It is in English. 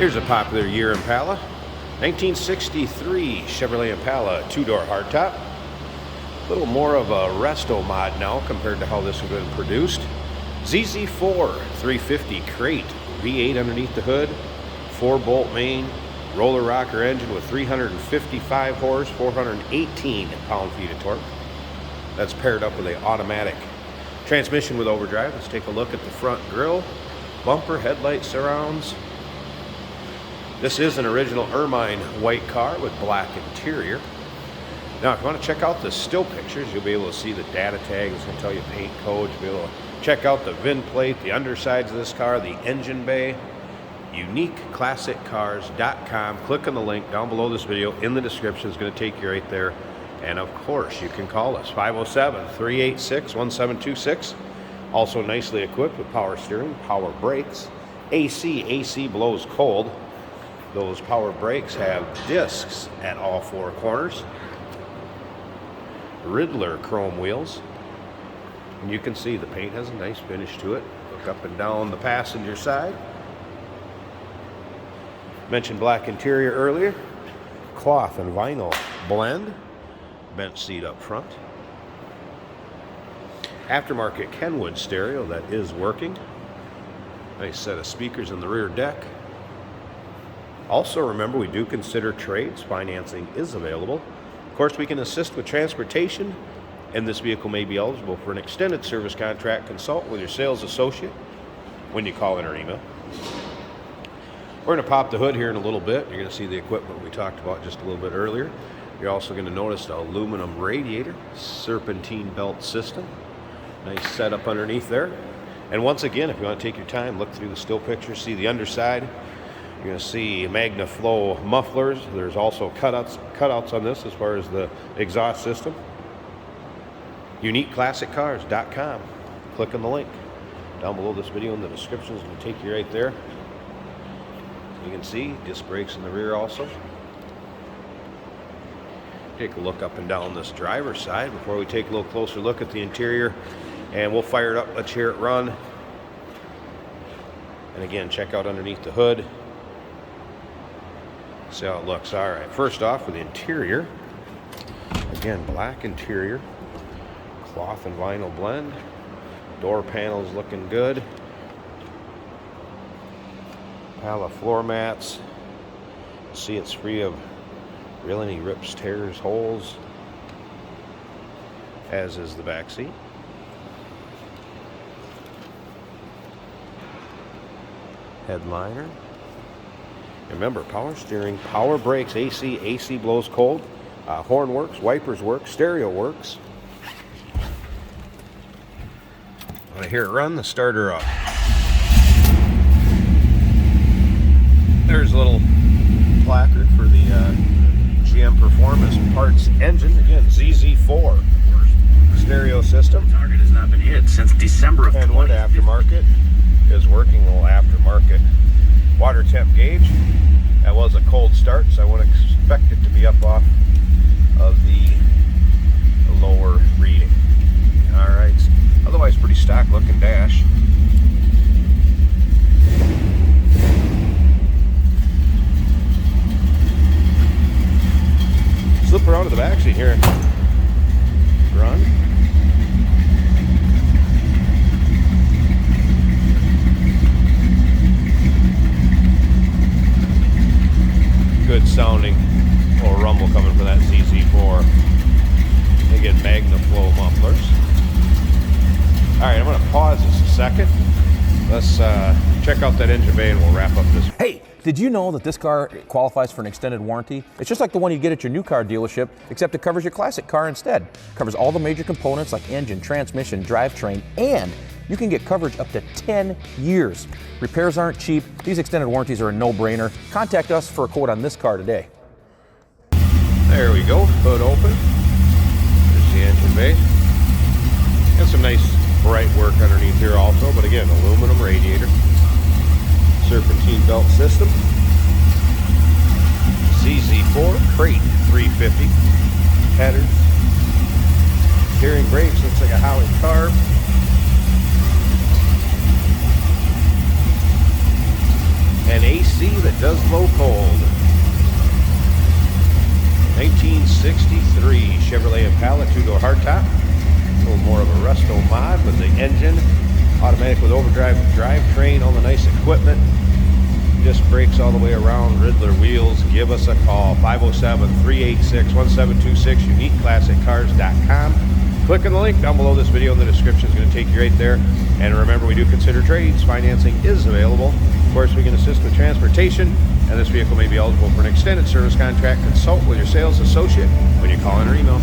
Here's a popular year Impala. 1963 Chevrolet Impala two-door hardtop. A little more of a resto mod now compared to how this has been produced. ZZ4 350 crate, V8 underneath the hood, 4-bolt main, roller rocker engine with 355 horse, 418 pound-feet of torque. That's paired up with an automatic transmission with overdrive. Let's take a look at the front grille, bumper, headlight surrounds. This is an original ermine white car with black interior. Now, if you want to check out the still pictures, you'll be able to see the data tag. It's going to tell you paint code. You'll be able to check out the VIN plate, the undersides of this car, the engine bay. UniqueClassicCars.com. Click on the link down below this video in the description. It's going to take you right there. And of course, you can call us 507-386-1726. Also nicely equipped with power steering, power brakes, AC blows cold. Those power brakes have discs at all 4 corners. Riddler chrome wheels. And you can see the paint has a nice finish to it. Look up and down the passenger side. Mentioned black interior earlier. Cloth and vinyl blend. Bench seat up front. Aftermarket Kenwood stereo that is working. Nice set of speakers in the rear deck. Also remember, we do consider trades. Financing is available. Of course, we can assist with transportation, and this vehicle may be eligible for an extended service contract. Consult with your sales associate when you call in or email. We're going to pop the hood here in a little bit. You're going to see the equipment we talked about just a little bit earlier. You're also going to notice the aluminum radiator, serpentine belt system. Nice setup underneath there. And once again, if you want to take your time, look through the still pictures, see the underside. You're going to see MagnaFlow mufflers. There's also cutouts on this as far as the exhaust system. UniqueClassicCars.com. Click on the link down below this video in the description. It's going to take you right there. You can see disc brakes in the rear also. Take a look up and down this driver's side before we take a little closer look at the interior, and we'll fire it up. Let's hear it run. And again, check out underneath the hood. See how it looks. All right, first off with the interior. Again, black interior, cloth and vinyl blend. Door panels looking good. Impala floor mats. See, it's free of really any rips, tears, holes, as is the back seat. Headliner. Remember, power steering, power brakes, AC blows cold. Horn works, wipers work, stereo works. Want to hear it run? The starter up. There's a little placard for the GM Performance Parts engine. Again, ZZ4 stereo system. Target has not been hit since December of 20. Kenwood aftermarket is working. Little aftermarket water temp gauge. That was a cold start, so I wouldn't expect it to be up off of the lower reading. All right. Otherwise, pretty stock looking dash. Slip around to the back seat here. Run. Good sounding little rumble coming from that ZZ4. Again, MagnaFlow mufflers. All right, I'm going to pause this a second. Let's check out that engine bay and we'll wrap up this. Hey, did you know that this car qualifies for an extended warranty? It's just like the one you get at your new car dealership, except it covers your classic car instead. Covers all the major components like engine, transmission, drivetrain, and you can get coverage up to 10 years. Repairs aren't cheap. These extended warranties are a no-brainer. Contact us for a quote on this car today. There we go, hood open. There's the engine bay. Got some nice bright work underneath here also, but again, aluminum radiator. Serpentine belt system. ZZ4 crate 350. Headers. Steering brakes, looks like a Howie car. And AC that does blow cold. 1963 Chevrolet Impala two-door hardtop. A little more of a resto mod with the engine, automatic with overdrive drivetrain, all the nice equipment. Disc brakes all the way around, Riddler wheels. Give us a call, 507-386-1726, uniqueclassiccars.com. Click on the link down below this video in the description. It's going to take you right there. And remember, we do consider trades. Financing is available. Of course, we can assist with transportation, and this vehicle may be eligible for an extended service contract. Consult with your sales associate when you call in or email.